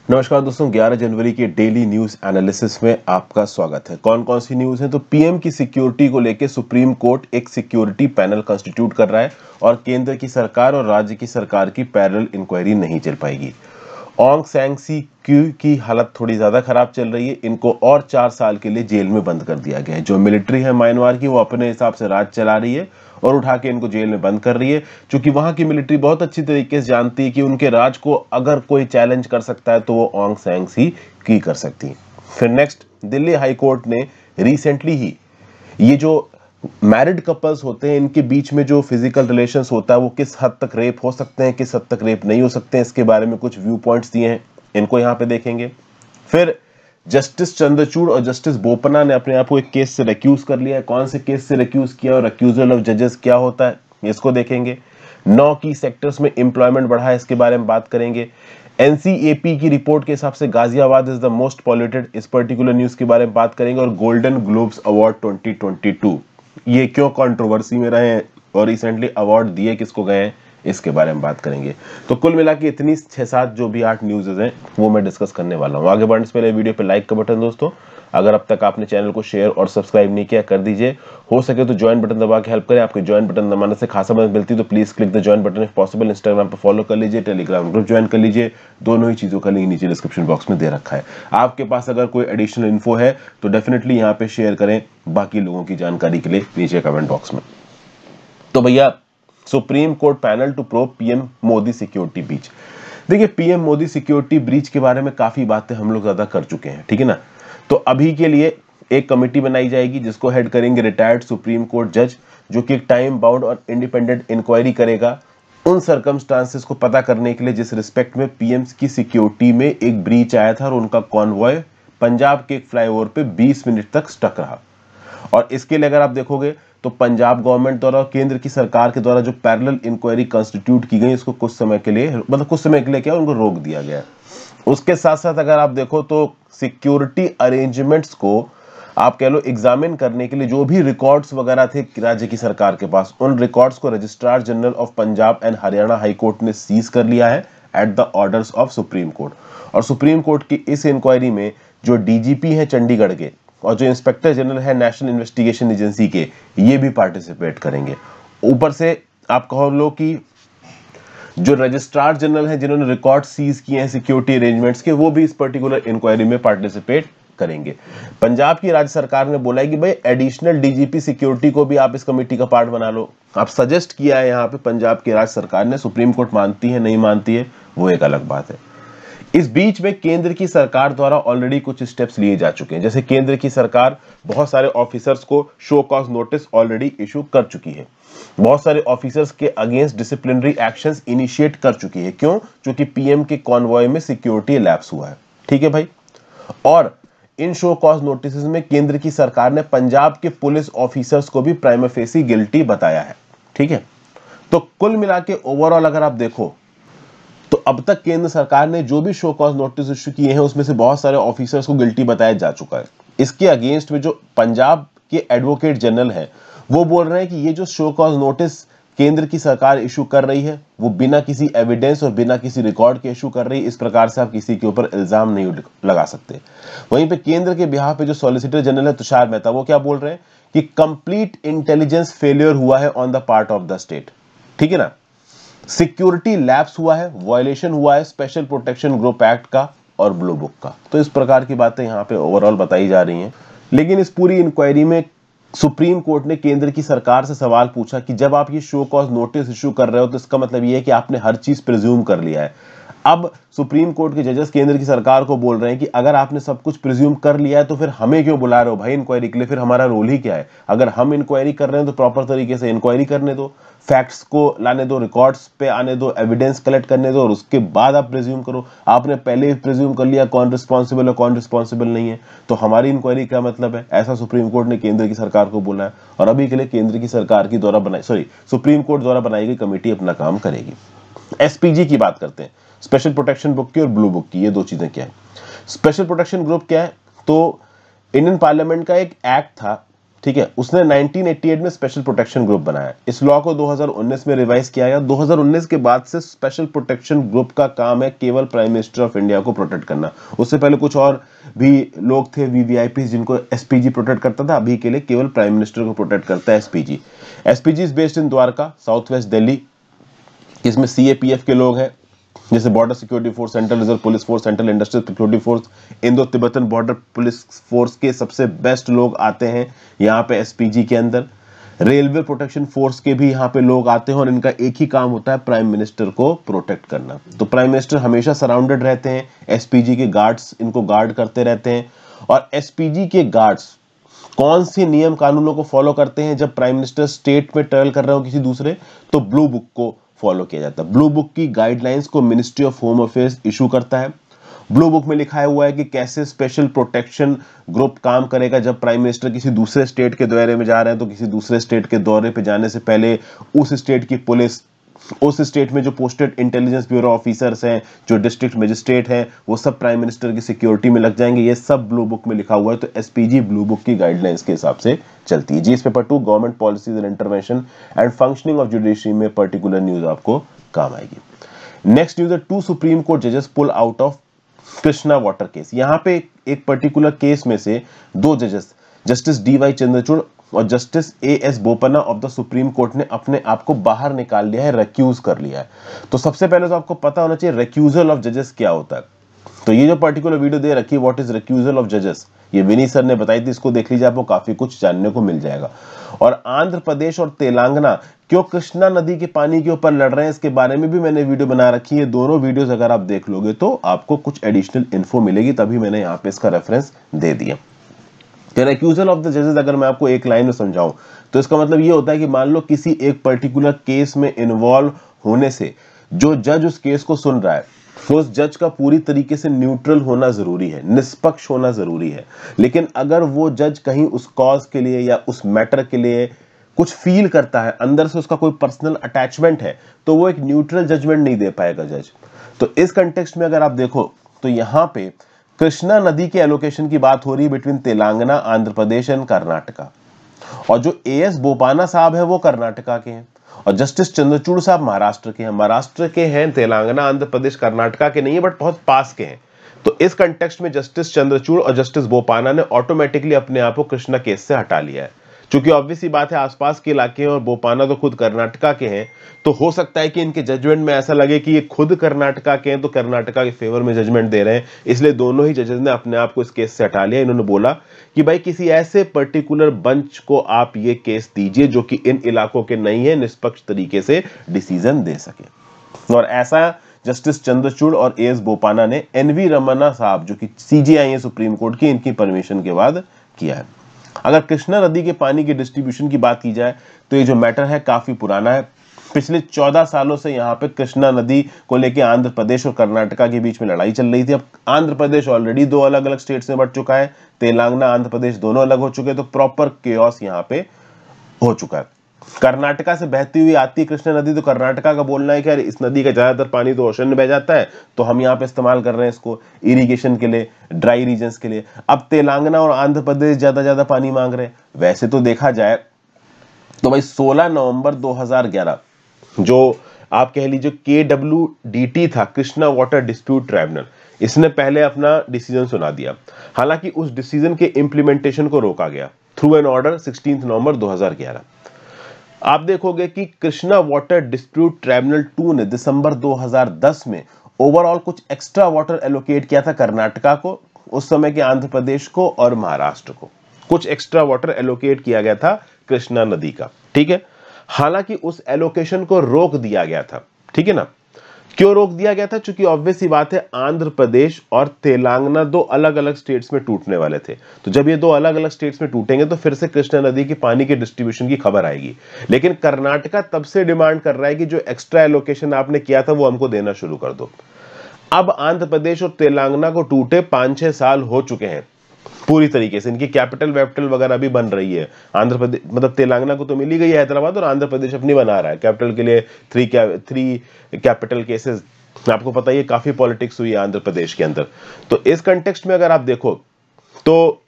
नमस्कार दोस्तों, 11 जनवरी के डेली न्यूज एनालिसिस में आपका स्वागत है। कौन कौन सी न्यूज है? तो पीएम की सिक्योरिटी को लेकर सुप्रीम कोर्ट एक सिक्योरिटी पैनल कंस्टिट्यूट कर रहा है और केंद्र की सरकार और राज्य की सरकार की पैरेलल इंक्वायरी नहीं चल पाएगी। ऑंग सैंग सी क्यू की हालत थोड़ी ज्यादा खराब चल रही है। इनको और 4 साल के लिए जेल में बंद कर दिया गया है। जो मिलिट्री है म्यांमार की, वो अपने हिसाब से राज चला रही है और उठा के इनको जेल में बंद कर रही है, क्योंकि वहां की मिलिट्री बहुत अच्छी तरीके से जानती है कि उनके राज को अगर कोई चैलेंज कर सकता है तो वो ऑंग सैंग सी की कर सकती है। फिर नेक्स्ट, दिल्ली हाई कोर्ट ने रिसेंटली ही ये जो मैरिड कपल्स होते हैं, इनके बीच में जो फिजिकल रिलेशंस होता है वो किस हद तक रेप हो सकते हैं, किस हद तक रेप नहीं हो सकते हैं, इसके बारे में कुछ व्यू पॉइंट्स दिए हैं, इनको यहाँ पे देखेंगे। फिर जस्टिस चंद्रचूड़ और जस्टिस बोपन्ना ने अपने आप को एक केस से रिक्यूज कर लिया है। कौन से केस से रिक्यूज किया और रिक्यूजल ऑफ जजेस क्या होता है, इसको देखेंगे। 9 की सेक्टर्स में एम्प्लॉयमेंट बढ़ा है, इसके बारे में बात करेंगे। एनसीएपी की रिपोर्ट के हिसाब से Ghaziabad is the most polluted, इस पर्टिकुलर न्यूज के बारे में बात करेंगे। और गोल्डन ग्लोब्स अवार्ड 2022 ये क्यों कंट्रोवर्सी में रहे हैं और रिसेंटली अवार्ड दिए किसको गए हैं, इसके बारे में बात करेंगे। तो कुल मिला के इतनी 6-7 जो भी 8 न्यूज़ हैं वो मैं डिस्कस करने वाला हूँ। आगे बढ़ने से पहले वीडियो पे लाइक का बटन दोस्तों, अगर अब तक आपने चैनल को शेयर और सब्सक्राइब नहीं किया कर दीजिए। हो सके तो ज्वाइन बटन दबा के हेल्प करें। आपके ज्वाइन बटन दबाने से खासा मदद मिलती है, तो please click the join button if possible. Instagram पर फॉलो कर लीजिए, टेलीग्राम ग्रुप ज्वाइन कर लीजिए। दोनों ही चीजों का लिंक नीचे डिस्क्रिप्शन बॉक्स में दे रखा है। आपके पास अगर कोई एडिशनल इन्फो है तो डेफिनेटली यहाँ पे शेयर करें बाकी लोगों की जानकारी के लिए नीचे कमेंट बॉक्स में। तो भैया, Supreme Court panel to probe PM Modi security breach. देखिए, पीएम मोदी सिक्योरिटी ब्रीच के बारे में काफी बातें हम लोग ज्यादा कर चुके हैं, ठीक है ना। तो अभी के लिए एक कमेटी बनाई जाएगी जिसको हेड करेंगे रिटायर्ड सुप्रीम कोर्ट जज, जो कि एक टाइम बाउंड और इंडिपेंडेंट इंक्वायरी करेगा उन सर्कमस्टांसेस को पता करने के लिए जिस रिस्पेक्ट में पीएम की सिक्योरिटी में एक ब्रीच आया था और उनका कॉन्वॉय पंजाब के एक फ्लाईओवर पे 20 मिनट तक स्टक रहा। और इसके लिए अगर आप देखोगे तो पंजाब गवर्नमेंट द्वारा और केंद्र की सरकार के द्वारा जो पैरेलल इंक्वायरी कंस्टिट्यूट की गई, इसको कुछ समय के लिए, मतलब कुछ समय के लिए क्या, उनको रोक दिया गया। उसके साथ साथ अगर आप देखो तो सिक्योरिटी अरेंजमेंट्स को आप कह लो एग्जामिन करने के लिए जो भी रिकॉर्ड्स वगैरह थे राज्य की सरकार के पास, उन रिकॉर्ड्स को registrar general of Punjab and Haryana high court ने सीज कर लिया है at the orders of supreme court. और सुप्रीम कोर्ट की इस इंक्वायरी में जो डीजीपी है चंडीगढ़ के और जो इंस्पेक्टर जनरल है नेशनल इन्वेस्टिगेशन एजेंसी के, ये भी पार्टिसिपेट करेंगे। ऊपर से आप कहो लो कि जो रजिस्ट्रार जनरल हैं जिन्होंने रिकॉर्ड सीज किए हैं सिक्योरिटी अरेंजमेंट्स के, वो भी इस पर्टिकुलर इंक्वायरी में पार्टिसिपेट करेंगे। पंजाब की राज्य सरकार ने बोला है कि भाई एडिशनल डीजीपी सिक्योरिटी को भी आप इस कमेटी का पार्ट बना लो। आप सजेस्ट किया है यहाँ पे पंजाब की राज्य सरकार ने। सुप्रीम कोर्ट मानती है नहीं मानती है वो एक अलग बात है। इस बीच में केंद्र की सरकार द्वारा ऑलरेडी कुछ स्टेप्स लिए जा चुके हैं। जैसे केंद्र की सरकार बहुत सारे ऑफिसर्स को show cause notice already issue कर चुकी है। बहुत सारे ऑफिसर्स के अगेंस्ट डिसिप्लिनरी एक्शंस इनिशिएट कर चुकी है। क्यों? क्योंकि पीएम के कॉन्वॉय में सिक्योरिटी लैप्स हुआ है, ठीक है भाई। और इन शो कॉज नोटिस में केंद्र की सरकार ने पंजाब के पुलिस ऑफिसर्स को भी प्राइमा फेसी गिल्टी बताया है, ठीक है। तो कुल मिला के ओवरऑल अगर आप देखो तो अब तक केंद्र सरकार ने जो भी शो कॉज नोटिस इश्यू किए हैं उसमें से बहुत सारे ऑफिसर्स को गिल्टी बताया जा चुका है। इसके अगेंस्ट में जो पंजाब के एडवोकेट जनरल हैं वो बोल रहे हैं कि ये जो शो कॉज नोटिस केंद्र की सरकार इशू कर रही है वो बिना किसी एविडेंस और बिना किसी रिकॉर्ड के इशू कर रही है। इस प्रकार से आप किसी के ऊपर इल्जाम नहीं लगा सकते। वहीं पे केंद्र के बिहाफ पे जो सॉलिसिटर जनरल है तुषार मेहता, वो क्या बोल रहे हैं कि कंप्लीट इंटेलिजेंस फेलियर हुआ है on the part of the state, ठीक है ना। सिक्योरिटी लैप्स हुआ है, वायलेशन हुआ है स्पेशल प्रोटेक्शन ग्रुप एक्ट का और ब्लू बुक का। तो इस प्रकार की बातें यहाँ पे ओवरऑल बताई जा रही हैं। लेकिन इस पूरी इंक्वायरी में सुप्रीम कोर्ट ने केंद्र की सरकार से सवाल पूछा कि जब आप ये शो कॉज नोटिस इशू कर रहे हो तो इसका मतलब ये है कि आपने हर चीज प्रिज्यूम कर लिया है। अब सुप्रीम कोर्ट के जजेस केंद्र की सरकार को बोल रहे हैं कि अगर आपने सब कुछ प्रिज्यूम कर लिया है तो फिर हमें क्यों बुला रहे हो भाई इंक्वायरी के लिए? फिर हमारा रोल ही क्या है? अगर हम इंक्वायरी कर रहे हैं तो प्रॉपर तरीके से इंक्वायरी करने दो, फैक्ट्स को लाने दो, रिकॉर्ड्स पे आने दो, एविडेंस कलेक्ट करने दो और उसके बाद आप प्रिज्यूम करो। आपने पहले ही प्रिज्यूम कर लिया कौन रिस्पॉन्सिबल है कौन रिस्पॉन्सिबल नहीं है, तो हमारी इंक्वायरी क्या मतलब है? ऐसा सुप्रीम कोर्ट ने केंद्र की सरकार को बोला है। और अभी के लिए केंद्र की सरकार की द्वारा सुप्रीम कोर्ट द्वारा बनाई गई कमेटी अपना काम करेगी। एसपीजी की बात करते हैं, स्पेशल प्रोटेक्शन बुक की और ब्लू बुक की। ये दो चीजें क्या है? स्पेशल प्रोटेक्शन ग्रुप क्या है? तो इंडियन पार्लियामेंट का एक एक्ट था, ठीक है, उसने 1988 में स्पेशल प्रोटेक्शन ग्रुप बनाया। इस लॉ को 2019 में रिवाइज किया गया। 2019 के बाद से स्पेशल प्रोटेक्शन ग्रुप का काम है केवल प्राइम मिनिस्टर ऑफ इंडिया को प्रोटेक्ट करना। उससे पहले कुछ और भी लोग थे वीवीआईपी जिनको एसपीजी प्रोटेक्ट करता था, अभी के लिए केवल प्राइम मिनिस्टर को प्रोटेक्ट करता है SPG. SPG is based in Dwarka, south west Delhi. इसमें सीएपीएफ के लोग हैं, जैसे border security force, central reserve police force, central industrial security force, Indo Tibetan border police force के सबसे बेस्ट लोग आते हैं यहाँ पे एसपीजी के अंदर। रेलवे प्रोटेक्शन फोर्स के भी यहाँ पे लोग आते हैं और इनका एक ही काम होता है प्राइम मिनिस्टर को प्रोटेक्ट करना। तो प्राइम मिनिस्टर हमेशा सराउंडेड रहते हैं, एसपीजी के गार्ड्स इनको गार्ड करते रहते हैं। और एसपीजी के गार्ड्स कौन से नियम कानूनों को फॉलो करते हैं जब प्राइम मिनिस्टर स्टेट में ट्रेवल कर रहे हो किसी दूसरे, तो ब्लू बुक को फॉलो किया जाता है। ब्लू बुक की गाइडलाइंस को ministry of home affairs issue करता है। ब्लू बुक में लिखा हुआ है कि कैसे स्पेशल प्रोटेक्शन ग्रुप काम करेगा जब प्राइम मिनिस्टर किसी दूसरे स्टेट के दौरे में जा रहे हैं, तो किसी दूसरे स्टेट के दौरे पे जाने से पहले उस स्टेट की पुलिस, उस स्टेट में जो पोस्टेड इंटेलिजेंस ब्यूरो ऑफिसर्स हैं, जो डिस्ट्रिक्ट मजिस्ट्रेट हैं, वो सब प्राइम मिनिस्टर की सिक्योरिटी में लग जाएंगे। ये सब ब्लू बुक में लिखा हुआ है। तो एसपीजी ब्लू बुक की गाइडलाइंस के हिसाब से चलती है। GS paper 2 government policies and intervention and functioning of judiciary में पर्टिकुलर न्यूज आपको काम आएगी। नेक्स्ट न्यूज है, 2 सुप्रीम कोर्ट जजेस pull out of Krishna water case. यहाँ पे एक पर्टिकुलर केस में से 2 जजेस, जस्टिस डीवाई चंद्रचूड़ और justice as Bopanna of the supreme court ने अपने आप को बाहर निकाल लिया है, रेक्यूज कर लिया है। तो सबसे पहले तो आपको पता होना चाहिए रेक्यूजल ऑफ जजेस क्या होता है। तो ये जो पर्टिकुलर वीडियो दे रखी है, व्हाट इज रेक्यूजल ऑफ जजेस, ये विनी सर ने बताई थी, इसको देख लीजिए, आपको काफी कुछ जानने को मिल जाएगा। और आंध्र प्रदेश और तेलंगाना क्यों कृष्णा नदी के पानी के ऊपर लड़ रहे हैं, इसके बारे में भी मैंने वीडियो बना रखी है। दोनों वीडियोस अगर आप देख लोगे तो आपको कुछ एडिशनल इन्फो मिलेगी, तभी मैंने यहाँ पे इसका रेफरेंस दे दिया। रेक्यूजल ऑफ द जजेस अगर मैं आपको एक लाइन में समझाऊं तो इसका मतलब ये होता है कि मान लो किसी एक पर्टिकुलर केस में इन्वॉल्व होने से जो जज उस केस को सुन रहा है, उस जज का पूरी तरीके से न्यूट्रल होना जरूरी है, निष्पक्ष होना जरूरी है। लेकिन अगर वो जज कहीं उस कॉज के लिए या उस मैटर के लिए कुछ फील करता है, अंदर से उसका कोई पर्सनल अटैचमेंट है, तो वो एक न्यूट्रल जजमेंट नहीं दे पाएगा जज। तो इस कंटेक्स्ट में अगर आप देखो तो यहाँ पे कृष्णा नदी के एलोकेशन की बात हो रही है बिटवीन तेलंगाना, आंध्र प्रदेश एंड कर्नाटका। और जो एएस बोपन्ना साहब है वो कर्नाटका के हैं और जस्टिस चंद्रचूड़ साहब महाराष्ट्र के हैं। महाराष्ट्र के हैं, तेलंगाना, आंध्र प्रदेश, कर्नाटका के नहीं है, बट बहुत पास के हैं। तो इस कंटेक्स्ट में जस्टिस चंद्रचूड़ और जस्टिस बोपन्ना ने ऑटोमेटिकली अपने आप को कृष्णा केस से हटा लिया है। क्योंकि ऑब्वियस सी बात है, आसपास के इलाके हैं और बोपन्ना तो खुद कर्नाटका के हैं, तो हो सकता है कि इनके जजमेंट में ऐसा लगे कि ये खुद कर्नाटका के हैं तो कर्नाटका के फेवर में जजमेंट दे रहे हैं। इसलिए दोनों ही जजेस ने अपने आप को इस केस से हटा लिया। इन्होंने बोला कि भाई किसी ऐसे पर्टिकुलर बेंच को आप ये केस दीजिए जो कि इन इलाकों के नहीं है, निष्पक्ष तरीके से डिसीजन दे सके। और ऐसा जस्टिस चंद्रचूड़ और एएस बोपन्ना ने एनवी रमन्ना साहब जो कि सीजेआई है सुप्रीम कोर्ट की, इनकी परमिशन के बाद किया है। अगर कृष्णा नदी के पानी की डिस्ट्रीब्यूशन की बात की जाए तो ये जो मैटर है काफी पुराना है। पिछले 14 सालों से यहाँ पे कृष्णा नदी को लेके आंध्र प्रदेश और कर्नाटका के बीच में लड़ाई चल रही थी। अब आंध्र प्रदेश ऑलरेडी 2 अलग अलग स्टेट्स में बंट चुका है, तेलंगाना, आंध्र प्रदेश दोनों अलग हो चुके हैं, तो प्रॉपर केओस यहाँ पे हो चुका है। कर्नाटका से बहती हुई आती है कृष्णा नदी, तो कर्नाटका का बोलना है कि यार इस नदी का ज्यादातर पानी तो ओशन में बह जाता है, तो हम यहाँ पे इस्तेमाल कर रहे हैं इसको इरिगेशन के लिए, ड्राई रीजन्स के लिए। अब तेलंगाना और आंध्र प्रदेश ज्यादा पानी मांग रहे हैं। वैसे तो देखा जाए तो भाई 16 नवंबर 2011 जो आप कह लीजिए KWDT था, कृष्णा वाटर डिस्प्यूट ट्राइब्यूनल, इसने पहले अपना डिसीजन सुना दिया। हालांकि उस डिसीजन के इंप्लीमेंटेशन को रोका गया थ्रू एन ऑर्डर 16 नवंबर 2011। आप देखोगे कि कृष्णा वाटर डिस्प्यूट ट्राइब्यूनल 2 ने दिसंबर 2010 में ओवरऑल कुछ एक्स्ट्रा वाटर एलोकेट किया था कर्नाटका को, उस समय के आंध्र प्रदेश को और महाराष्ट्र को। कुछ एक्स्ट्रा वाटर एलोकेट किया गया था कृष्णा नदी का, ठीक है। हालांकि उस एलोकेशन को रोक दिया गया था, ठीक है ना। क्यों रोक दिया गया था? क्योंकि ऑब्वियस सी बात है, आंध्र प्रदेश और तेलंगाना 2 अलग अलग स्टेट्स में टूटने वाले थे। तो जब ये 2 अलग अलग स्टेट्स में टूटेंगे तो फिर से कृष्णा नदी के पानी के डिस्ट्रीब्यूशन की खबर आएगी। लेकिन कर्नाटका तब से डिमांड कर रहा है कि जो एक्स्ट्रा एलोकेशन आपने किया था वो हमको देना शुरू कर दो। अब आंध्र प्रदेश और तेलंगाना को टूटे 5-6 साल हो चुके हैं पूरी तरीके से। इनकी कैपिटल वैपिटल वगैरह भी बन रही है। आंध्र प्रदेश मतलब तेलंगाना को तो मिली गई है हैदराबाद, और आंध्र प्रदेश अपनी बना रहा है कैपिटल के लिए। 3 कैपिटल केसेस, आपको पता ही है, काफी पॉलिटिक्स हुई है आंध्र प्रदेश के अंदर। तो इस कंटेक्स्ट में अगर आप देखो तो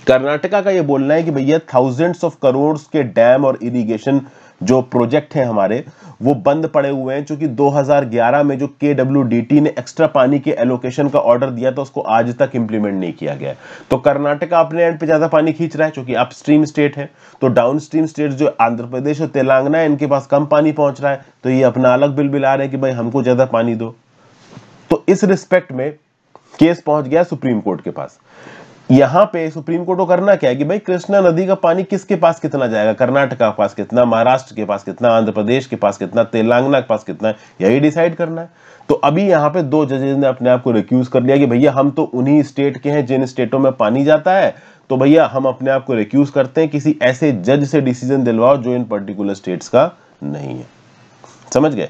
कर्नाटका का ये बोलना है कि भैया थाउजेंड्स ऑफ करोड़ के डैम और इरिगेशन जो प्रोजेक्ट हैं हमारे वो बंद पड़े हुए हैं, क्योंकि 2011 में जो KWDT ने एक्स्ट्रा पानी के एलोकेशन का ऑर्डर दिया था उसको आज तक इंप्लीमेंट नहीं किया गया है। तो कर्नाटका अपने एंड पे ज्यादा पानी खींच रहा है, क्योंकि अपस्ट्रीम स्टेट है, तो डाउनस्ट्रीम स्टेट जो आंध्र प्रदेश और तेलंगाना है इनके पास कम पानी पहुंच रहा है, तो ये अपना अलग बिल बिला रहे हैं कि भाई हमको ज्यादा पानी दो। तो इस रिस्पेक्ट में केस पहुंच गया सुप्रीम कोर्ट के पास। यहां पे सुप्रीम कोर्ट को करना क्या है कि भाई कृष्णा नदी का पानी किसके पास कितना जाएगा, कर्नाटका के पास कितना, महाराष्ट्र के पास कितना, आंध्र प्रदेश के पास कितना, तेलंगाना के पास कितना, यही डिसाइड करना है। तो अभी यहां पे दो जजेस ने अपने आप को रिक्यूज कर लिया कि भैया हम तो उन्हीं स्टेट के हैं जिन स्टेटों में पानी जाता है, तो भैया हम अपने आप को रिक्यूज करते हैं, किसी ऐसे जज से डिसीजन दिलवाओ जो इन पर्टिकुलर स्टेट्स का नहीं है। समझ गए?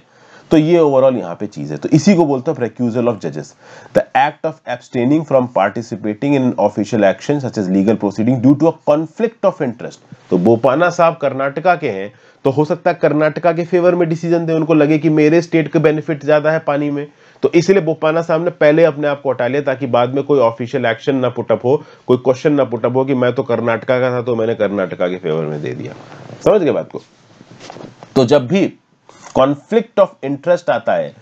तो ये ओवरऑल यहां पे चीज है। तो इसी को बोलते हैं रिक्यूजल ऑफ जजेस, the act of abstaining from participating in official action such as legal proceeding due to a conflict of interest. तो बोपाना साहब कर्नाटका के हैं, तो हो सकता है कर्नाटका के फेवर में डिसीजन दे, उनको लगे कि मेरे स्टेट का बेनिफिट ज्यादा है पानी में, तो इसलिए बोपाना साहब ने पहले अपने आप को हटा लिया ताकि बाद में कोई ऑफिशियल एक्शन ना पुटअप हो, कोई क्वेश्चन ना पुटअप हो कि मैं तो कर्नाटका का था तो मैंने कर्नाटका के फेवर में दे दिया। समझ गए बात को? तो जब भी कॉन्फ्लिक्ट ऑफ इंटरेस्ट आता है,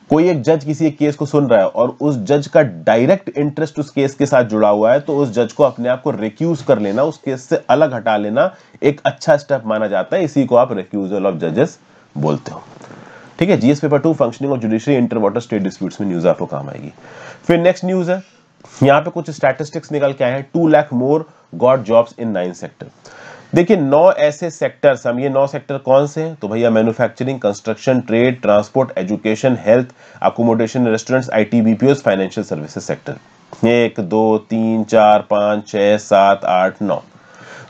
कोई एक जज किसी एक केस को सुन रहा है और उस जज का डायरेक्ट इंटरेस्ट उस केस के साथ जुड़ा हुआ है, तो उस जज को अपने आप को रिक्यूज कर लेना, उस केस से अलग हटा लेना एक अच्छा स्टेप माना जाता है। इसी को आप रिक्यूजल ऑफ जजेस बोलते हो। ठीक है, GS paper 2 functioning of judiciary inter water state disputes में न्यूज आपको काम आएगी। फिर नेक्स्ट न्यूज है, यहां पे कुछ स्टैटिस्टिक्स निकल के आए हैं। 2 लाख मोर गॉट जॉब्स इन 9 सेक्टर। देखिए 9 ऐसे सेक्टर्स, हम ये 9 सेक्टर कौन से हैं? तो भैया manufacturing, construction, trade, transport, education, health, accommodation, restaurants, IT, BPO, financial services sector. 1 2 3 4 5 6 7 8 9।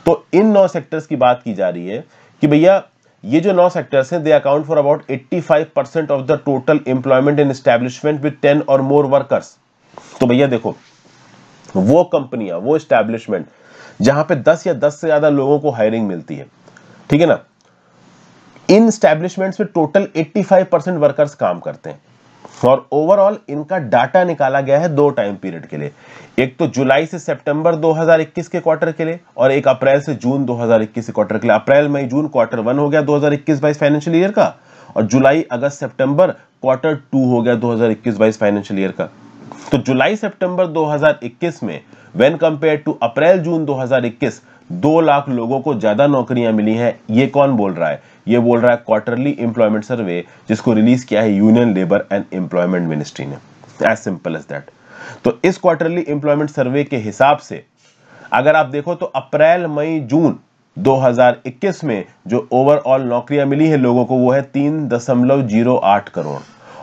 तो इन 9 सेक्टर्स की बात की जा रही है कि भैया ये जो 9 सेक्टर्स हैं, they account for about 85% of the total employment in establishment with 10 or more workers. तो भैया देखो, वो कंपनियां, वो एस्टैब्लिशमेंट जहां पे 10 या 10 से ज्यादा लोगों को हायरिंग मिलती है, ठीक है ना, इन एस्टैब्लिशमेंट्स में टोटल 85% वर्कर्स काम करते हैं। और ओवरऑल इनका डाटा निकाला गया है 2 टाइम पीरियड के लिए, एक तो जुलाई से सितंबर 2021 के क्वार्टर के लिए और एक अप्रैल से जून 2021 के क्वार्टर के लिए। अप्रैल मई जून क्वार्टर 1 हो गया 2021-22 फाइनेंशियल ईयर का, और जुलाई अगस्त सितंबर क्वार्टर 2 हो गया 2021-22 फाइनेंशियल ईयर का। तो जुलाई सितंबर 2021 में व्हेन कंपेयर टू अप्रैल जून 2021 2 लाख लोगों को ज्यादा नौकरियां मिली हैं। ये कौन बोल रहा है? ये बोल रहा है क्वार्टरली एम्प्लॉयमेंट सर्वे, जिसको रिलीज किया है union labour and employment ministry ने। As simple as that. तो इस क्वार्टरली एम्प्लॉयमेंट सर्वे के हिसाब से अगर आप देखो तो अप्रैल मई जून 2021 में जो ओवरऑल नौकरियां मिली है लोगों को वो है 3.08 करोड़,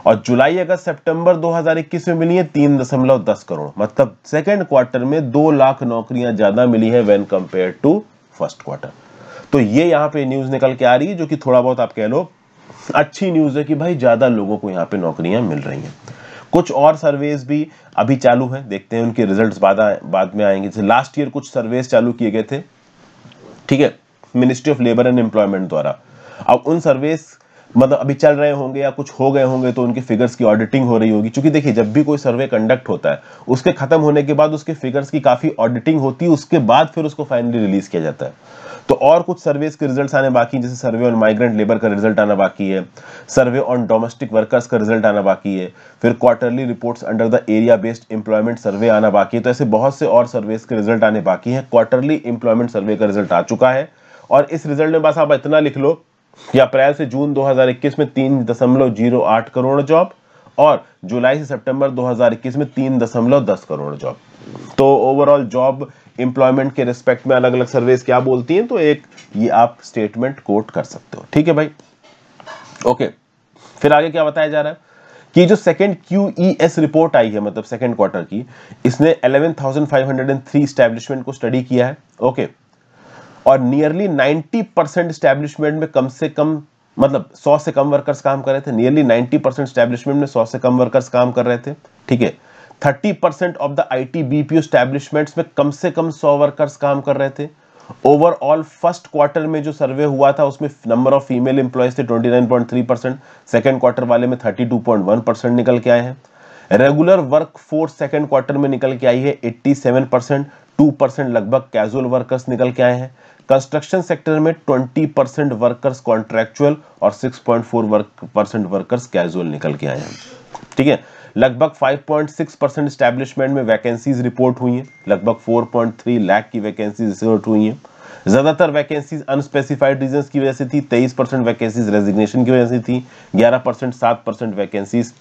और जुलाई अगस्त सितंबर 2021 में मिली है 3.10 करोड़। मतलब सेकेंड क्वार्टर में 2 लाख नौकरियां ज्यादा मिली है when compare to first quarter. तो ये यहां पे न्यूज निकल के आ रही है, जो कि थोड़ा बहुत आप कह लो अच्छी न्यूज है कि भाई ज्यादा लोगों को यहां पे नौकरियां मिल रही हैं। कुछ और सर्वेज भी अभी चालू हैं, देखते हैं उनके रिजल्ट्स बाद में आएंगे। जैसे लास्ट ईयर कुछ सर्वेज चालू किए गए थे, ठीक है, ministry of labour and employment द्वारा। अब उन सर्वेस मतलब अभी चल रहे होंगे या कुछ हो गए होंगे, तो उनके फिगर्स की ऑडिटिंग हो रही होगी। क्योंकि देखिए जब भी कोई सर्वे कंडक्ट होता है उसके खत्म होने के बाद उसके फिगर्स की काफी ऑडिटिंग होती है, उसके बाद फिर उसको फाइनली रिलीज किया जाता है। तो और कुछ सर्वेस के रिजल्ट्स आने बाकी, जैसे सर्वे ऑन माइग्रेंट लेबर का रिजल्ट आना बाकी है, सर्वे ऑन डोमेस्टिक वर्कर्स का रिजल्ट आना बाकी है, फिर quarterly reports under the area based employment survey आना बाकी है। तो ऐसे बहुत से और सर्वेस के रिजल्ट आने बाकी हैं। क्वार्टरली एम्प्लॉयमेंट सर्वे का रिजल्ट आ चुका है, और इस रिजल्ट में बस आप इतना लिख लो कि अप्रैल से जून 2021 में 3.08 करोड़ जॉब, और जुलाई से सितंबर 2021 में 3.10 करोड़ जॉब। तो ओवरऑल जॉब एम्प्लॉयमेंट के रिस्पेक्ट में अलग अलग सर्वेस क्या बोलती हैं, तो एक ये आप स्टेटमेंट कोट कर सकते हो। ठीक है भाई, ओके। फिर आगे क्या बताया जा रहा है कि जो सेकंड QES रिपोर्ट आई है, मतलब सेकंड क्वार्टर की, इसने 11,503 एस्टैब्लिशमेंट को स्टडी किया है। ओके, और नियरली 90% एस्टैब्लिशमेंट में कम से कम मतलब 100 से कम वर्कर्स काम कर रहे थे। नियरली 90% एस्टैब्लिशमेंट में 100 से कम वर्कर्स काम कर रहे थे। ठीक है, 30% of the IT BPO establishments में कम से कम 100 वर्कर्स काम कर रहे थे। ओवरऑल फर्स्ट क्वार्टर में जो सर्वे हुआ था उसमें नंबर ऑफ फीमेल एम्प्लॉयज थे 29.3%, सेकेंड क्वार्टर वाले में 32.1% निकल के आए हैं। Regular work force second quarter में निकल के आई है 87%, 2% लगभग कैजुअल वर्कर्स निकल के आए हैं। कंस्ट्रक्शन सेक्टर में 20% वर्कर्स कॉन्ट्रैक्चुअल और 6.4% वर्कर्स कैजुअल निकल के आए हैं। ठीक है, लगभग 5.6% एस्टैब्लिशमेंट में वैकेंसीज रिपोर्ट हुई हैं, लगभग 4.3 लाख की वैकेंसीज रिपोर्ट हुई हैं। ज्यादातर वैकेंसीज अनस्पेसिफाइड रीजंस की वजह से थी, 23% वैकेंसीज रेजिग्नेशन की वजह से थी, 11% 7% वैकेंसीज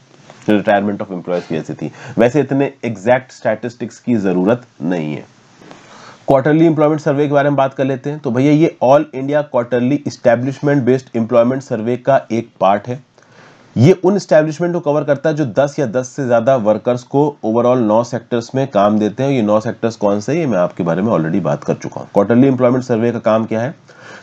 रिटायरमेंट ऑफ एम्प्लॉयज की वजह से थी। वैसे इतने एग्जैक्ट स्टैटिस्टिक्स की जरूरत नहीं है। क्वार्टरली एम्प्लॉयमेंट सर्वे के बारे में बात कर लेते हैं। तो भैया ये all India quarterly establishment based employment survey का एक पार्ट है। ये उन एस्टैब्लिशमेंट को कवर करता है जो 10 या 10 से ज्यादा वर्कर्स को ओवरऑल 9 सेक्टर्स में काम देते हैं। ये 9 सेक्टर्स कौन से हैं, ये मैं आपके बारे में ऑलरेडी बात कर चुका हूं। क्वार्टरली एम्प्लॉयमेंट सर्वे का काम क्या है?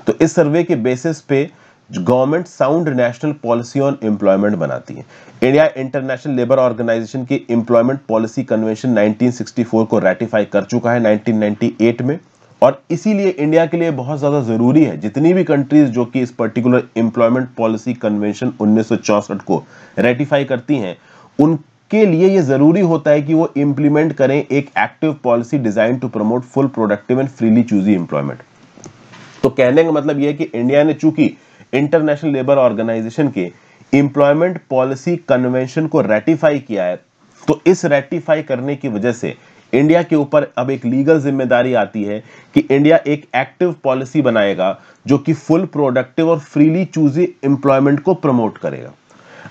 तो इस सर्वे के बेसिस पे government sound national policy on employment बनाती है। इंडिया इंटरनेशनल लेबर ऑर्गेनाइजेशन की एम्प्लॉयमेंट पॉलिसी कन्वेंशन 1964 को रेटिफाई कर चुका है 1998 में, और इसीलिए इंडिया के लिए बहुत ज्यादा जरूरी है जितनी भी कंट्रीज जो कि इस पर्टिकुलर एम्प्लॉयमेंट पॉलिसी कन्वेंशन 1964 को रेटिफाई करती हैं, उनके लिए यह जरूरी होता है कि वो इंप्लीमेंट करें एक active policy design to promote full productive and freely chosen employment. तो कहने का मतलब यह है कि इंडिया ने चूंकि इंटरनेशनल लेबर ऑर्गेनाइजेशन के एम्प्लॉयमेंट पॉलिसी कन्वेंशन को रेटिफाई किया है, तो इस रेटिफाई करने की वजह से इंडिया के ऊपर अब एक लीगल जिम्मेदारी आती है कि इंडिया एक एक्टिव पॉलिसी बनाएगा जो कि फुल प्रोडक्टिव और फ्रीली चूजी एम्प्लॉयमेंट को प्रमोट करेगा।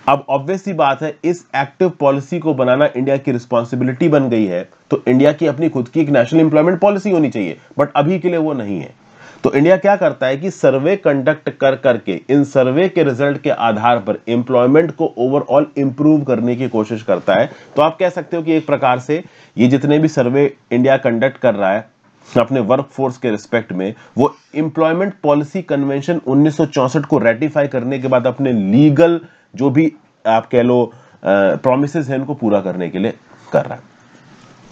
अब ऑब्वियस सी बात है, इस एक्टिव पॉलिसी को बनाना इंडिया की रिस्पॉन्सिबिलिटी बन गई है, तो इंडिया की अपनी खुद की एक नेशनल एम्प्लॉयमेंट पॉलिसी होनी चाहिए, बट अभी के लिए वो नहीं है। तो इंडिया क्या करता है कि सर्वे कंडक्ट कर करके इन सर्वे के रिजल्ट के आधार पर एम्प्लॉयमेंट को ओवरऑल इंप्रूव करने की कोशिश करता है। तो आप कह सकते हो कि एक प्रकार से ये जितने भी सर्वे इंडिया कंडक्ट कर रहा है अपने वर्क फोर्स के रिस्पेक्ट में, वो एम्प्लॉयमेंट पॉलिसी कन्वेंशन 1964 को रेटिफाई करने के बाद अपने लीगल जो भी आप कह लो प्रॉमिसेस हैं उनको पूरा करने के लिए कर रहा है।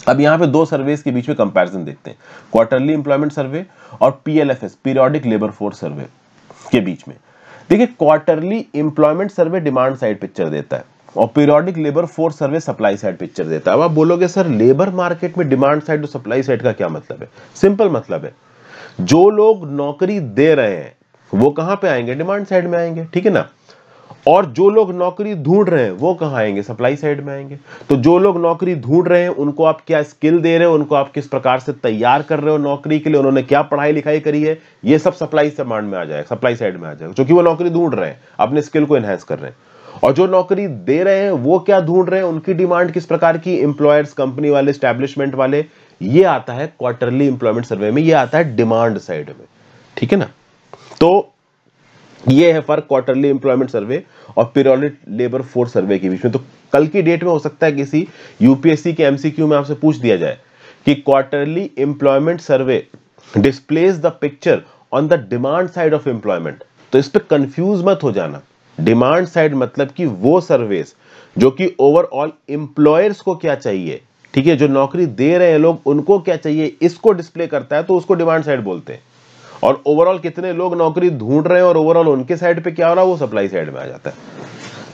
अब यहां पे दो सर्वेस के बीच में कंपैरिजन देखते हैं, क्वार्टरली एम्प्लॉयमेंट सर्वे और PLFS periodic labour force survey के बीच में। देखिए, क्वार्टरली एम्प्लॉयमेंट सर्वे डिमांड साइड पिक्चर देता है और periodic labour force survey supply side picture देता है। अब आप बोलोगे सर लेबर मार्केट में डिमांड साइड और सप्लाई साइड का क्या मतलब है? सिंपल मतलब है, जो लोग नौकरी दे रहे हैं वो कहां पे आएंगे? डिमांड साइड में आएंगे, ठीक है ना। और जो लोग नौकरी ढूंढ रहे हैं वो कहां आएंगे? सप्लाई साइड में आएंगे। तो जो लोग नौकरी ढूंढ रहे हैं उनको आप क्या स्किल दे रहे हो, उनको आप किस प्रकार से तैयार कर रहे हो नौकरी के लिए, उन्होंने क्या पढ़ाई लिखाई करी है, ये सब सप्लाई डिमांड में आ जाएगा, सप्लाई साइड में आ जाएगा, क्योंकि वो नौकरी ढूंढ रहे हैं, अपने स्किल को एनहांस कर रहे हैं। और जो नौकरी दे रहे हैं वो क्या ढूंढ रहे हैं, उनकी डिमांड किस प्रकार की, एम्प्लॉयर्स, कंपनी वाले, एस्टैब्लिशमेंट वाले, ये आता है क्वार्टरली एम्प्लॉयमेंट सर्वे में, ये आता है डिमांड साइड में, ठीक है ना। तो ये है फर्क क्वार्टरली एम्प्लॉयमेंट सर्वे और पीरियोडिक लेबर फोर्स सर्वे के बीच में। तो कल की डेट में हो सकता है किसी यूपीएससी के एमसीक्यू में आपसे पूछ दिया जाए कि quarterly employment survey displays the picture on the demand side of employment. तो इस पे कंफ्यूज मत हो जाना। डिमांड साइड मतलब कि वो सर्वेस जो कि ओवरऑल एम्प्लॉयर्स को क्या चाहिए, ठीक है, जो नौकरी दे रहे हैं लोग उनको क्या चाहिए, इसको डिस्प्ले करता है, तो उसको डिमांड साइड बोलते हैं। और ओवरऑल कितने लोग नौकरी ढूंढ रहे हैं और ओवरऑल उनके साइड पे क्या हो रहा है, वो सप्लाई साइड में आ जाता है।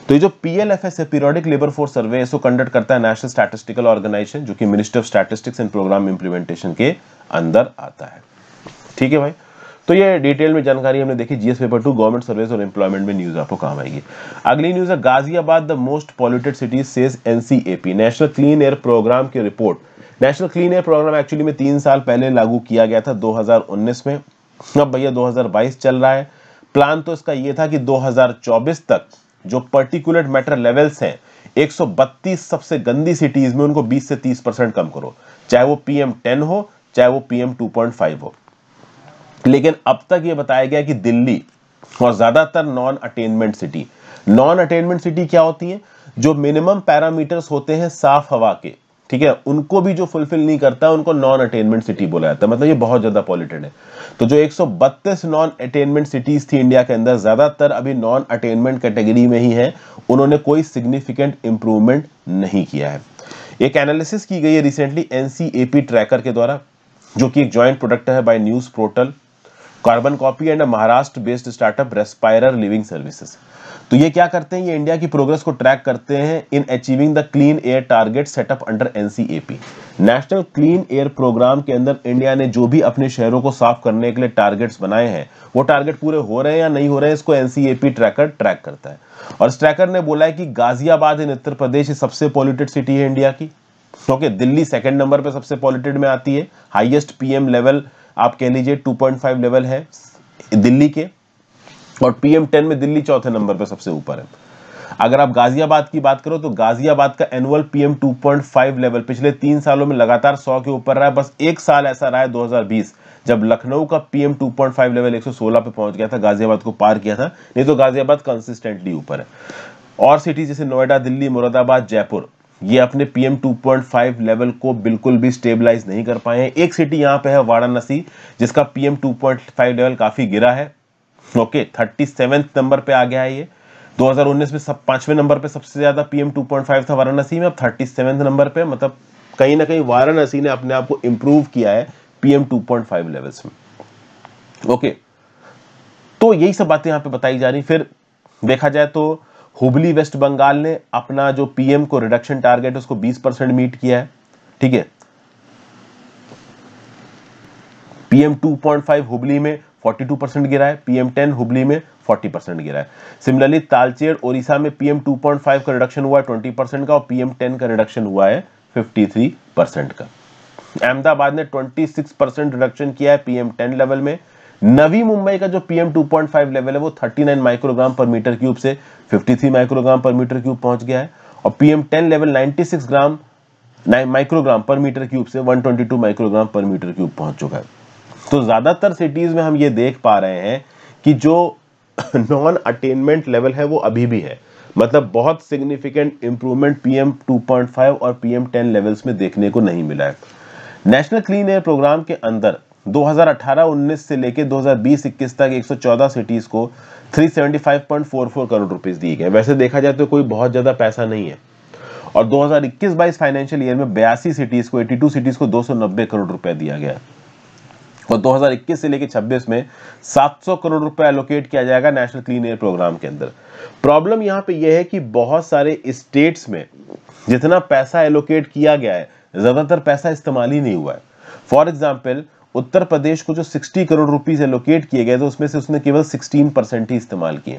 तो ये जो पीएलएफएस है, पीरियोडिक लेबर फोर्स सर्वे, इसको कंडक्ट करता है नेशनल स्टैटिस्टिकल ऑर्गेनाइजेशन, जो कि ministry of statistics and programme implementation के अंदर आता है, ठीक है भाई। तो ये डिटेल में जानकारी हमने देखी। जीएस पेपर 2 गवर्नमेंट सर्विस और एम्प्लॉयमेंट में न्यूज आपको काम आएगी। अगली न्यूज है Ghaziabad the most polluted cities says NCAP, national clean air programme की रिपोर्ट। National clean air programme actually में 3 साल पहले लागू किया गया था 2019 में। अब भैया 2022 चल रहा है। प्लान तो इसका यह था कि 2024 तक जो पर्टिकुलेट मैटर लेवल्स हैं 132 सबसे गंदी सिटीज में, उनको 20 से 30% कम करो, चाहे वो PM10 हो चाहे वो PM2.5 हो। लेकिन अब तक ये बताया गया कि दिल्ली और ज्यादातर नॉन अटेनमेंट सिटी क्या होती हैं, जो मिनिमम पैरामीटर्स होते हैं साफ हवा के, ठीक है, उनको भी जो फुलफिल नहीं करता उनको नॉन अटेनमेंट सिटी बोला जाता है। मतलब ये बहुत ज्यादा पॉल्यूटेड है। तो जो 132 नॉन अटेनमेंट सिटीज थी इंडिया के अंदर, ज्यादातर अभी नॉन अटेनमेंट कैटेगरी में ही है, उन्होंने कोई सिग्निफिकेंट इंप्रूवमेंट नहीं किया है। एक एनालिसिस की गई है रिसेंटली एनसीएपी ट्रैकर के द्वारा, जो कि एक जॉइंट प्रोडक्ट है by news portal, carbon copy and Maharashtra based startup Respirer living services. तो ये क्या करते हैं, ये इंडिया की प्रोग्रेस को ट्रैक करते हैं in achieving the clean air target setup under NCAP. National clean air programme के अंदर इंडिया ने जो भी अपने शहरों को साफ करने के लिए टारगेट्स बनाए हैं, वो टारगेट पूरे हो रहे हैं या नहीं हो रहे हैं, इसको एनसीएपी ट्रैकर ट्रैक करता है। और इस ट्रैकर ने बोला है कि गाजियाबाद इन उत्तर प्रदेश सबसे पॉल्यूटेड सिटी है इंडिया की। ओके, दिल्ली सेकंड नंबर पे सबसे पॉल्यूटेड में आती है, हाईएस्ट पीएम लेवल आप कह लीजिए 2.5 लेवल है दिल्ली के, और पीएम 10 में दिल्ली चौथे नंबर पे सबसे ऊपर है। अगर आप गाजियाबाद की बात करो तो गाजियाबाद का एनुअल पीएम 2.5 लेवल पिछले 3 सालों में लगातार 100 के ऊपर रहा है। बस एक साल ऐसा रहा है 2020 जब लखनऊ का पीएम 2.5 लेवल 116 पे पहुंच गया था, गाजियाबाद को पार किया था, नहीं तो गाजियाबाद कंसिस्टेंटली ऊपर है। और सिटी जैसे नोएडा, दिल्ली, मुरादाबाद, जयपुर, ये अपने पीएम 2.5 लेवल को बिल्कुल भी स्टेबलाइज नहीं कर पाए हैं। एक सिटी यहाँ पे है वाराणसी, जिसका पीएम 2.5 लेवल काफी गिरा है। ओके, 37 नंबर पे आ गया है ये। 2019 में सब 5वें नंबर पे सबसे ज्यादा पीएम 2.5 था वाराणसी में, अब 37 नंबर पे, मतलब कहीं ना कहीं वाराणसी ने अपने आप को इंप्रूव किया है पीएम 2.5 लेवल्स में। ओके, तो यही सब बातें यहां पे बताई जा रही। फिर देखा जाए तो हुबली वेस्ट बंगाल ने अपना जो पीएम को रिडक्शन टारगेट उसको 20% मीट किया है। ठीक है, पीएम 2.5 हुबली में 42% गिरा है, पीएम 10 हुबली में 40% गिरा है। सिमिलरली तालचेर ओडिशा में पीएम 2.5 का रिडक्शन हुआ है 20% का, और पीएम 10 का रिडक्शन हुआ है 53% का। अहमदाबाद ने 26% रिडक्शन किया है पीएम 10 लेवल में। नवी मुंबई का जो पीएम 2.5 लेवल है वो 39 माइक्रोग्राम पर मीटर क्यूब से 53 माइक्रोग्राम पर मीटर क्यूब पहुंच गया है, और पीएम 10 लेवल 96 माइक्रोग्राम पर मीटर क्यूब से 122 माइक्रोग्राम पर मीटर क्यूब पहुंच चुका है। तो ज्यादातर सिटीज में हम ये देख पा रहे हैं कि जो नॉन अटेनमेंट लेवल है वो अभी भी है, मतलब बहुत सिग्निफिकेंट इंप्रूवमेंट पीएम 2.5 और पीएम 10 लेवल्स में देखने को नहीं मिला है। नेशनल क्लीन एयर प्रोग्राम के अंदर 2018-19 से लेकर 2020-21 तक 114 सिटीज को 375.44 करोड़ रुपीस दिए गए। वैसे देखा जाए तो कोई बहुत ज्यादा पैसा नहीं है, और 2021-22 फाइनेंशियल ईयर में 82 सिटीज को 82 सिटीज को 290 करोड़ रुपए दिया गया, और 2021 से लेकर 26 में 700 करोड़ रुपए एलोकेट किया जाएगा नेशनल क्लीन एयर प्रोग्राम के अंदर। प्रॉब्लम यहां पे यह है कि बहुत सारे स्टेट्स में जितना पैसा एलोकेट किया गया है ज्यादातर पैसा इस्तेमाल ही नहीं हुआ है। फॉर एग्जाम्पल, उत्तर प्रदेश को जो 60 करोड़ रुपीस एलोकेट किए गए थे उसमें से उसने केवल 16% ही इस्तेमाल किए।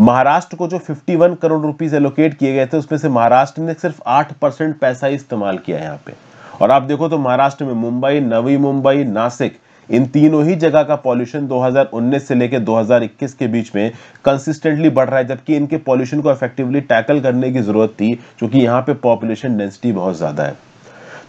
महाराष्ट्र को जो 51 करोड़ रुपीस एलोकेट किए गए थे उसमें से महाराष्ट्र ने सिर्फ 8% पैसा ही इस्तेमाल किया यहाँ पे। और आप देखो तो महाराष्ट्र में मुंबई, नवी मुंबई, नासिक, इन तीनों ही जगह का पॉल्यूशन 2019 से लेकर 2021 के बीच में कंसिस्टेंटली बढ़ रहा है, जबकि इनके पॉल्यूशन को इफेक्टिवली टैकल करने की जरूरत थी क्योंकि यहाँ पे पॉपुलेशन डेंसिटी बहुत ज्यादा है।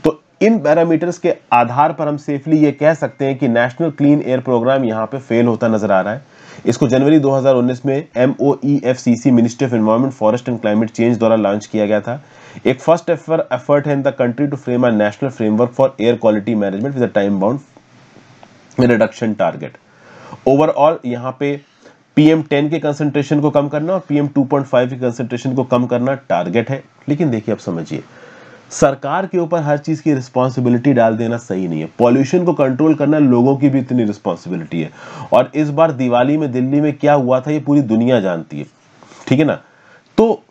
तो इन पैरामीटर्स के आधार पर हम सेफली ये कह सकते हैं कि नेशनल क्लीन एयर प्रोग्राम यहाँ पे फेल होता नजर आ रहा है। इसको जनवरी 2019 में MOEFCC ministry of environment, forest and climate change द्वारा लॉन्च किया गया था। एक फर्स्ट एफर्ट है in the country to frame a national framework for air quality management with a time bound reduction target. Overall यहाँ पे पीएम 10 के concentration को कम करना और पीएम 2.5 के कंसंट्रेशन को कम करना टारगेट है। लेकिन देखिए, अब समझिए, सरकार के ऊपर हर चीज की रिस्पॉन्सिबिलिटी डाल देना सही नहीं है। पॉल्यूशन को कंट्रोल करना लोगों की भी इतनी रिस्पॉन्सिबिलिटी है, और इस बार दिवाली में दिल्ली में क्या हुआ था ये पूरी दुनिया जानती है, ठीक है ना। तो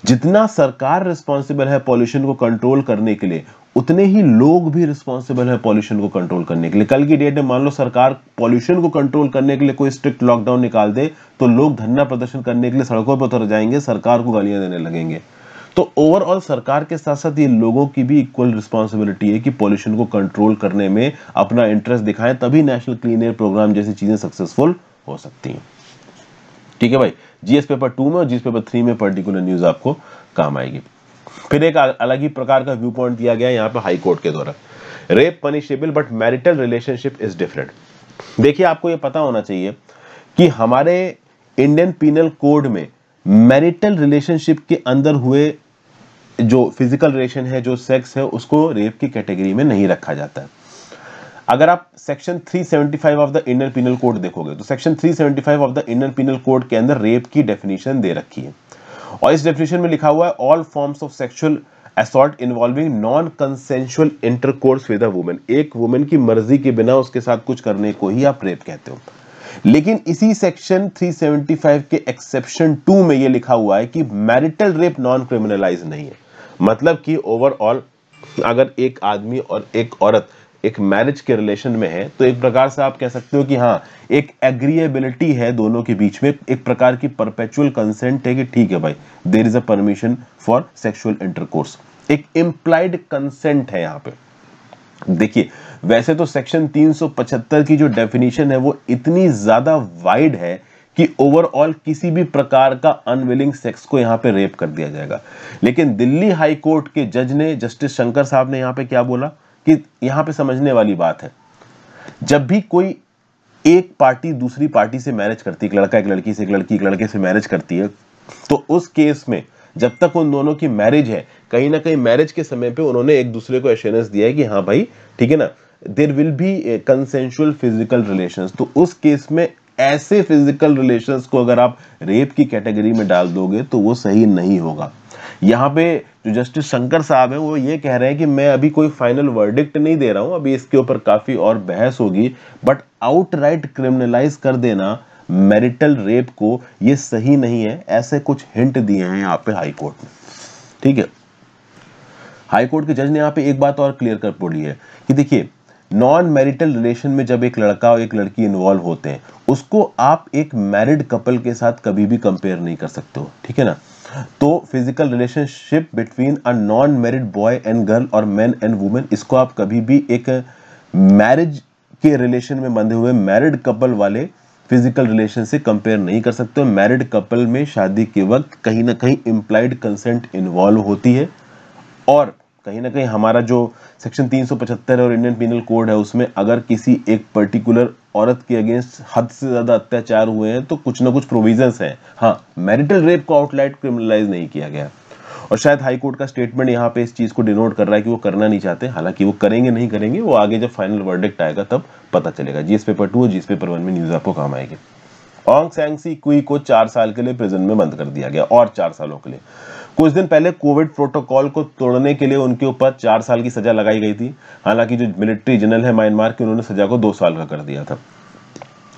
जितना सरकार रिस्पॉन्सिबल है पॉल्यूशन को कंट्रोल करने के लिए, उतने ही लोग भी रिस्पॉन्सिबल है पॉल्यूशन को कंट्रोल करने के लिए। कल की डेट में मान लो सरकार पॉल्यूशन को कंट्रोल करने के लिए कोई स्ट्रिक्ट लॉकडाउन निकाल दे तो लोग धरना प्रदर्शन करने के लिए सड़कों पर उतर जाएंगे, सरकार को गालियां देने लगेंगे। तो ओवरऑल सरकार के साथ साथ ये लोगों की भी इक्वल रिस्पॉन्सिबिलिटी है कि पॉल्यूशन को कंट्रोल करने में अपना इंटरेस्ट दिखाएं, तभी नेशनल क्लीन एयर प्रोग्राम जैसी चीजें सक्सेसफुल हो सकती हैं। ठीक है भाई, जीएस पेपर 2 में और जीएस पेपर 3 में पर्टिकुलर न्यूज आपको काम आएगी। फिर एक अलग ही प्रकार का व्यू पॉइंट दिया गया है यहाँ पे हाई कोर्ट के द्वारा, rape punishable but marital relationship is different. देखिए, आपको ये पता होना चाहिए कि हमारे इंडियन पीनल कोड में मैरिटल रिलेशनशिप के अंदर हुए जो फिजिकल रिलेशन है, जो सेक्स है, उसको रेप की कैटेगरी में नहीं रखा जाता है। अगर आप section 375 of the Indian penal code देखोगे तो section 375 of the Indian penal code के अंदर रेप की डेफिनेशन दे रखी है, और इस डेफिनेशन में लिखा हुआ है all forms of sexual assault involving non consensual intercourse with a woman. एक वुमन की मर्जी के बिना उसके साथ कुछ करने को ही आप रेप कहते हो। लेकिन इसी सेक्शन 375 के एक्सेप्शन 2 में ये लिखा हुआ है कि मैरिटल रेप नॉन क्रिमिनलाइज नहीं है। मतलब कि ओवरऑल अगर एक आदमी और एक औरत एक मैरिज के रिलेशन में है तो एक प्रकार से आप कह सकते हो कि हाँ, एक एग्रीएबिलिटी है दोनों के बीच में, एक प्रकार की परपेचुअल कंसेंट है कि ठीक है भाई, there is a permission for sexual intercourse, एक इम्प्लाइड कंसेंट है यहाँ पे। देखिए, वैसे तो सेक्शन 375 की जो डेफिनेशन है वो इतनी ज्यादा वाइड है कि ओवरऑल किसी भी प्रकार का अनविलिंग सेक्स को यहां पे रेप कर दिया जाएगा। लेकिन दिल्ली हाई कोर्ट के जज ने, जस्टिस शंकर साहब ने यहां पे क्या बोला कि यहां पे समझने वाली बात है, जब भी कोई एक पार्टी दूसरी पार्टी से मैरिज करती है, एक लड़का एक लड़की से, एक लड़की एक लड़के से मैरिज करती है, तो उस केस में जब तक उन दोनों की मैरिज है, कहीं ना कहीं मैरिज के समय पे उन्होंने एक दूसरे को एश्योरेंस दिया है कि हाँ भाई ठीक है ना, there will be consensual physical relations. तो उस केस में ऐसे फिजिकल रिलेशंस को अगर आप रेप की कैटेगरी में डाल दोगे तो वो सही नहीं होगा। यहाँ पे जो जस्टिस शंकर साहब हैं वो ये कह रहे हैं कि मैं अभी कोई फाइनल वर्डिक्ट नहीं दे रहा हूं, अभी इसके ऊपर काफी और बहस होगी, बट आउटराइट क्रिमिनलाइज कर देना मैरिटल रेप को ये सही नहीं है, ऐसे कुछ हिंट दिए हैं यहाँ पे हाई कोर्ट ने। ठीक है, हाई कोर्ट के जज ने यहाँ पे एक बात और क्लियर कर बोली है कि देखिए, नॉन मैरिटल रिलेशन में जब एक लड़का और एक लड़की इन्वॉल्व होते हैं, उसको आप एक मैरिड कपल के साथ कभी भी कंपेयर नहीं कर सकते हो। ठीक है ना, तो physical relationship between a non married boy and girl और मैन एंड वुमेन, इसको आप कभी भी एक मैरिज के रिलेशन में बंधे हुए मैरिड कपल वाले फिजिकल रिलेशन से कंपेयर नहीं कर सकते। मैरिड कपल में शादी के वक्त कहीं ना कहीं इंप्लाइड कंसेंट इन्वॉल्व होती है, और कहीं ना कहीं हमारा जो सेक्शन 375 और इंडियन पिनल कोड है उसमें अगर किसी एक पर्टिकुलर औरत के अगेंस्ट हद से ज्यादा अत्याचार हुए हैं तो कुछ ना कुछ प्रोविजंस हैं। हाँ, मैरिटल रेप को आउटलाइट क्रिमिनलाइज नहीं किया गया, और शायद हाई कोर्ट का स्टेटमेंट यहाँ पे इस चीज को डिनोट कर रहा है कि वो करना नहीं चाहते। हालांकि वो करेंगे नहीं करेंगे वो आगे जब फाइनल वर्डिक्ट आएगा तब पता चलेगा। जीएस पेपर 2 और जीएस पेपर 1 में न्यूज आपको काम आएगी। ऑंग सैंग सी क्वी को 4 साल के लिए प्रिजन में बंद कर दिया गया, और 4 सालों के लिए। कुछ दिन पहले कोविड प्रोटोकॉल को तोड़ने के लिए उनके ऊपर 4 साल की सजा लगाई गई थी। हालांकि जो मिलिट्री जनरल है म्यांमार के, उन्होंने सजा को 2 साल का कर दिया था।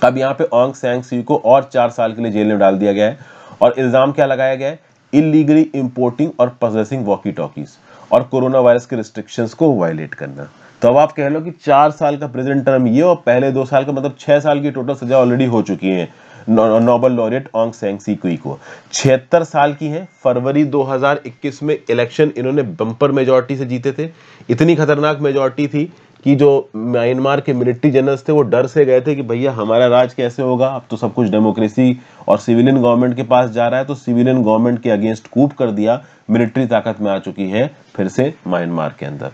अब यहाँ पे ऑंग सैंग सी को और 4 साल के लिए जेल में डाल दिया गया है, और इल्जाम क्या लगाया गया है? इलीगली इंपोर्टिंग और पोजेसिंग वॉकी टॉकीज और कोरोना वायरस के रिस्ट्रिक्शंस को वायलेट करना। तो अब आप कह लो कि 4 साल का प्रिजन टर्म ये, और पहले 2 साल का, मतलब 6 साल की टोटल सजा ऑलरेडी हो चुकी है नोबेल लॉरेट ऑंग सैंग सी क्वी को। 76 साल की है। फरवरी 2021 में इलेक्शन इन्होंने बम्पर मेजॉरिटी से जीते थे। इतनी खतरनाक मेजॉरिटी थी कि जो म्यांमार के मिलिट्री जनरल्स थे वो डर से गए थे कि भैया हमारा राज कैसे होगा, अब तो सब कुछ डेमोक्रेसी और सिविलियन गवर्नमेंट के पास जा रहा है। तो सिविलियन गवर्नमेंट के अगेंस्ट कूप कर दिया, मिलिट्री ताकत में आ चुकी है फिर से म्यांमार के अंदर।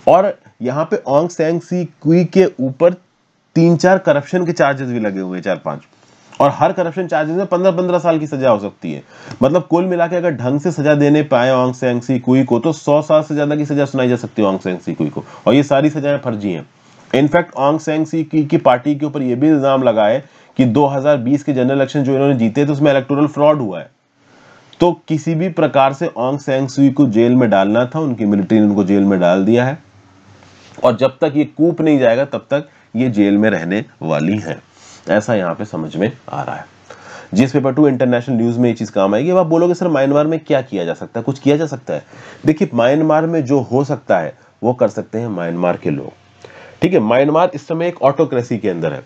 और यहाँ पे ऑंग सैंग सी क्वी के ऊपर 3-4 करप्शन के चार्जेस भी लगे हुए हैं, 4-5, और हर करप्शन चार्जेस में 15-15 साल की सजा हो सकती है। मतलब कुल मिला के अगर ढंग से सजा देने पाए ऑंग सैंग सी क्वी को तो 100 साल से ज्यादा की सजा सुनाई जा सकती है ऑंग सैंग सी क्वी को, और ये सारी सजाएं फर्जी हैं। इनफैक्ट ऑंग सैंग सी क्वी की पार्टी के ऊपर यह भी इल्जाम लगा है कि 2020 के जनरल इलेक्शन जो इन्होंने जीते थे उसमें इलेक्टोरल फ्रॉड हुआ है। तो किसी भी प्रकार से ऑंग सैंग सू को जेल में डालना था, उनकी मिलिट्री ने उनको जेल में डाल दिया है, और जब तक ये कूप नहीं जाएगा तब तक ये जेल में रहने वाली है, ऐसा यहां पे समझ में आ रहा है। जीएस पेपर 2 इंटरनेशनल न्यूज में ये चीज काम आएगी। अब आप बोलोगे सर म्यांमार में क्या किया जा सकता है, कुछ किया जा सकता है? देखिए, म्यांमार में जो हो सकता है वो कर सकते हैं म्यांमार के लोग। ठीक है, म्यांमार इस समय एक ऑटोक्रेसी के अंदर है,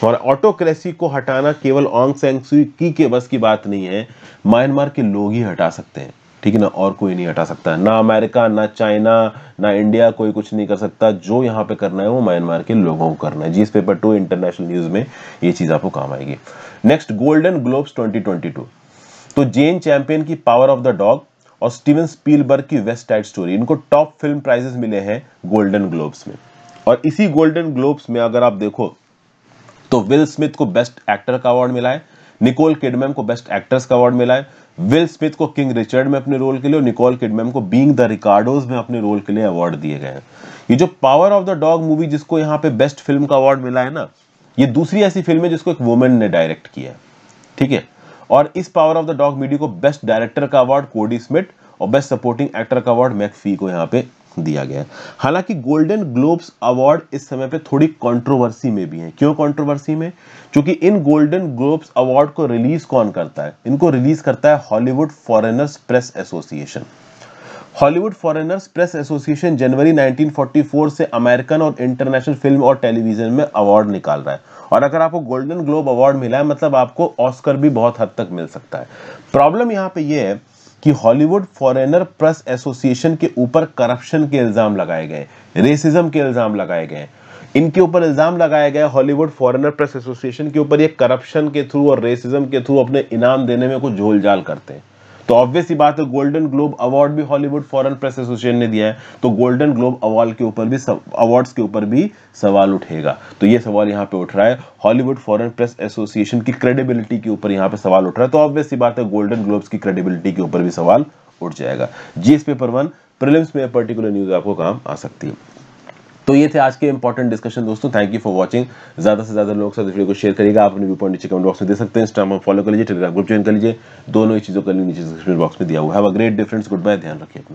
और ऑटोक्रेसी को हटाना केवल ऑंग सैंग सू की के बस की बात नहीं है, म्यांमार के लोग ही हटा सकते हैं। ठीक है ना, और कोई नहीं हटा सकता, ना अमेरिका, ना चाइना, ना इंडिया, कोई कुछ नहीं कर सकता। जो यहाँ पे करना है वो म्यांमार के लोगों को करना है। जीएस पेपर 2 इंटरनेशनल न्यूज में ये चीज आपको काम आएगी। Next, golden globes 2022। तो जेन चैंपियन की पावर ऑफ द डॉग और स्टीवन स्पीलबर्ग की वेस्ट साइड स्टोरी, इनको टॉप फिल्म प्राइजेस मिले हैं गोल्डन ग्लोब्स में। और इसी गोल्डन ग्लोब्स में अगर आप देखो तो विल स्मिथ को बेस्ट एक्टर का अवार्ड मिला है, निकोल किडमैन को बेस्ट एक्ट्रेस का अवार्ड मिला है, विल स्मिथ को किंग रिचर्ड में अपने रोल के लिए और निकोल किडमैन को बीइंग द रिकार्डोज में अपने रोल के लिए अवार्ड दिए गए हैं। ये जो power of the dog movie जिसको यहाँ पे बेस्ट फिल्म का अवार्ड मिला है ना, ये दूसरी ऐसी फिल्म है जिसको एक वुमेन ने डायरेक्ट किया है। ठीक है, और इस power of the dog movie को बेस्ट डायरेक्टर का अवार्ड कोडी स्मिथ और बेस्ट सपोर्टिंग एक्टर का अवार्ड मैकफी को यहाँ पे दिया गया है। हालांकि गोल्डन ग्लोब्स अवार्ड इस समय पे थोड़ी कंट्रोवर्सी में भी है। क्यों कंट्रोवर्सी में? क्योंकि इन गोल्डन ग्लोब्स अवार्ड को रिलीज कौन करता है? इनको रिलीज करता है Hollywood foreigners press association. Hollywood foreigners press association जनवरी 1944 से अमेरिकन और इंटरनेशनल फिल्म और टेलीविजन में अवार्ड निकाल रहा है। और अगर आपको गोल्डन ग्लोब अवार्ड मिला है मतलब आपको ऑस्कर भी बहुत हद तक मिल सकता है। प्रॉब्लम यहां पे ये है कि हॉलीवुड फॉरेनर प्रेस एसोसिएशन के ऊपर करप्शन के इल्जाम लगाए गए, रेसिज्म के इल्जाम लगाए गए। इनके ऊपर इल्जाम लगाया गया हॉलीवुड फॉरेनर प्रेस एसोसिएशन के ऊपर, ये करप्शन के थ्रू और रेसिज्म के थ्रू अपने इनाम देने में कुछ झोलझाल करते हैं। तो ऑब्वियस ही बात है, गोल्डन ग्लोब अवार्ड भी हॉलीवुड फॉरेन प्रेस एसोसिएशन ने दिया है, तो गोल्डन ग्लोब अवार्ड के ऊपर भी अवार्ड्स के ऊपर भी सवाल उठेगा। तो ये सवाल यहाँ पे उठ रहा है, हॉलीवुड फॉरेन प्रेस एसोसिएशन की क्रेडिबिलिटी के ऊपर यहाँ पे सवाल उठ रहा है। तो ऑब्वियस ही बात है, गोल्डन ग्लोब्स की क्रेडिबिलिटी के ऊपर भी सवाल उठ जाएगा। जीएस पेपर 1 प्रीलिम्स में पर्टिकुलर न्यूज आपको काम आ सकती है। तो ये थे आज के इंपॉर्टेंट डिस्कशन दोस्तों। Thank you for watching. ज्यादा से ज्यादा लोग साथ वीडियो को शेयर करिएगा। आप अपने व्यू पॉइंट नीचे कमेंट बॉक्स में दे सकते हैं। इंस्टाग्राम फॉलो कर लीजिए, टेलीग्राम ग्रुप ज्वाइन कर लीजिए। दोनों ही चीजों का लिंक नीचे डिस्क्रिप्शन बॉक्स में दिया हुआ है। Have a great day friends, goodbye, ध्यान रखिए अपना।